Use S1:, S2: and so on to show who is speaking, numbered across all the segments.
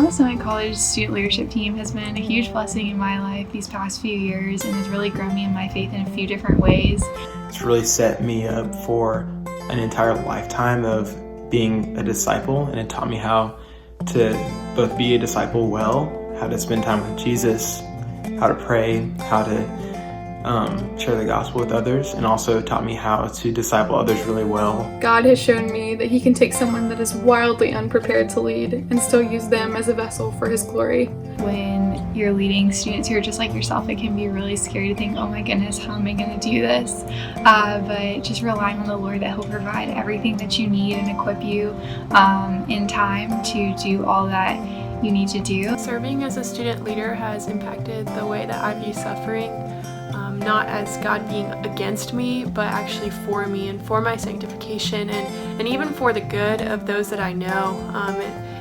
S1: the Summit College student leadership team has been a huge blessing in my life these past few years and has really grown me in my faith in a few different ways.
S2: It's really set me up for an entire lifetime of being a disciple, and it taught me how to both be a disciple well, how to spend time with Jesus, how to pray, how to share the gospel with others, and also taught me how to disciple others really well.
S3: God has shown me that He can take someone that is wildly unprepared to lead and still use them as a vessel for His glory.
S1: When you're leading students who are just like yourself, it can be really scary to think, oh my goodness, how am I going to do this? But just relying on the Lord that He'll provide everything that you need and equip you in time to do all that you need to do.
S4: Serving as a student leader has impacted the way that I view suffering, not as God being against me, but actually for me and for my sanctification and even for the good of those that I know.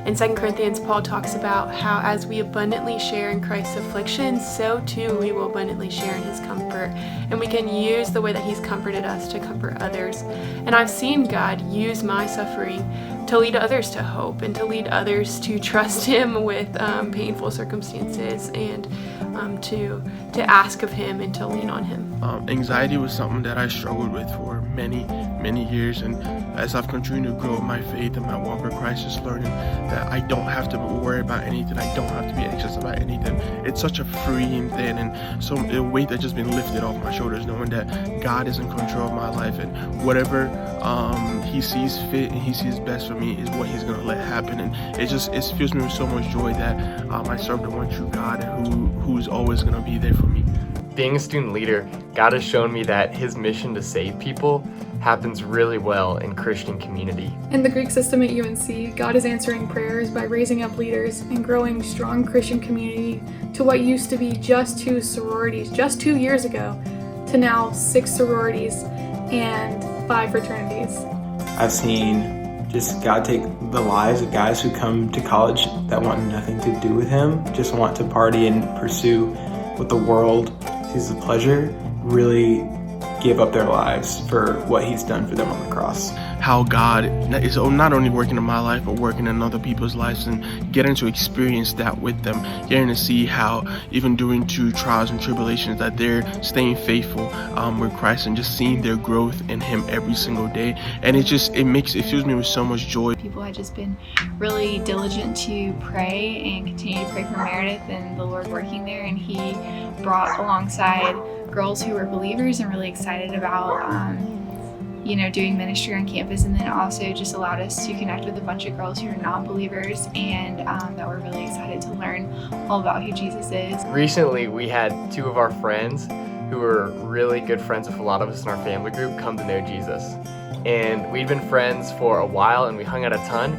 S4: In 2 Corinthians, Paul talks about how as we abundantly share in Christ's afflictions, so too we will abundantly share in His comfort. And we can use the way that He's comforted us to comfort others. And I've seen God use my suffering to lead others to hope and to lead others to trust Him with painful circumstances and to ask of Him and to lean on Him.
S5: Anxiety was something that I struggled with for many years, and as I've continued to grow in my faith and my walk with Christ, just learning that I don't have to worry about anything, I don't have to be anxious about anything. It's such a freeing thing, and so a weight that's just been lifted off my shoulders, knowing that God is in control of my life, and whatever He sees fit and He sees best for me is what He's gonna let happen. And it fills me with so much joy that I serve the one true God who's always gonna be there for me.
S6: Being a student leader, God has shown me that His mission to save people happens really well in Christian community.
S3: In the Greek system at UNC, God is answering prayers by raising up leaders and growing strong Christian community to what used to be just 2 sororities just 2 years ago to now 6 sororities and 5 fraternities.
S2: I've seen just God take the lives of guys who come to college that want nothing to do with Him, just want to party and pursue what the world sees as pleasure, really give up their lives for what He's done for them on the cross.
S5: How God is not only working in my life, but working in other people's lives, and getting to experience that with them, getting to see how even during trials and tribulations that they're staying faithful with Christ, and just seeing their growth in Him every single day. And it fills me with so much joy.
S1: People had just been really diligent to pray and continue to pray for Meredith and the Lord working there, and He brought alongside girls who were believers and really excited about doing ministry on campus, and then also just allowed us to connect with a bunch of girls who are non-believers and that were really excited to learn all about who Jesus is.
S6: Recently, we had 2 of our friends who were really good friends with a lot of us in our family group come to know Jesus. And we'd been friends for a while, and we hung out a ton,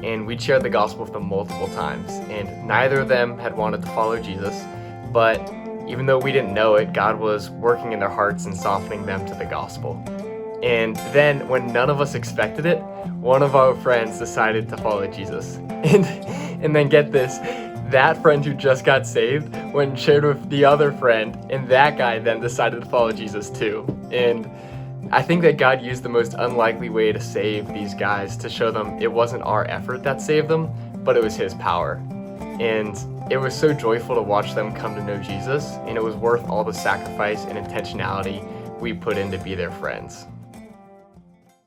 S6: and we'd shared the gospel with them multiple times. And neither of them had wanted to follow Jesus, but even though we didn't know it, God was working in their hearts and softening them to the gospel. And then when none of us expected it, one of our friends decided to follow Jesus. And then get this, that friend who just got saved went and shared with the other friend, and that guy then decided to follow Jesus too. And I think that God used the most unlikely way to save these guys to show them it wasn't our effort that saved them, but it was His power. And it was so joyful to watch them come to know Jesus, and it was worth all the sacrifice and intentionality we put in to be their friends.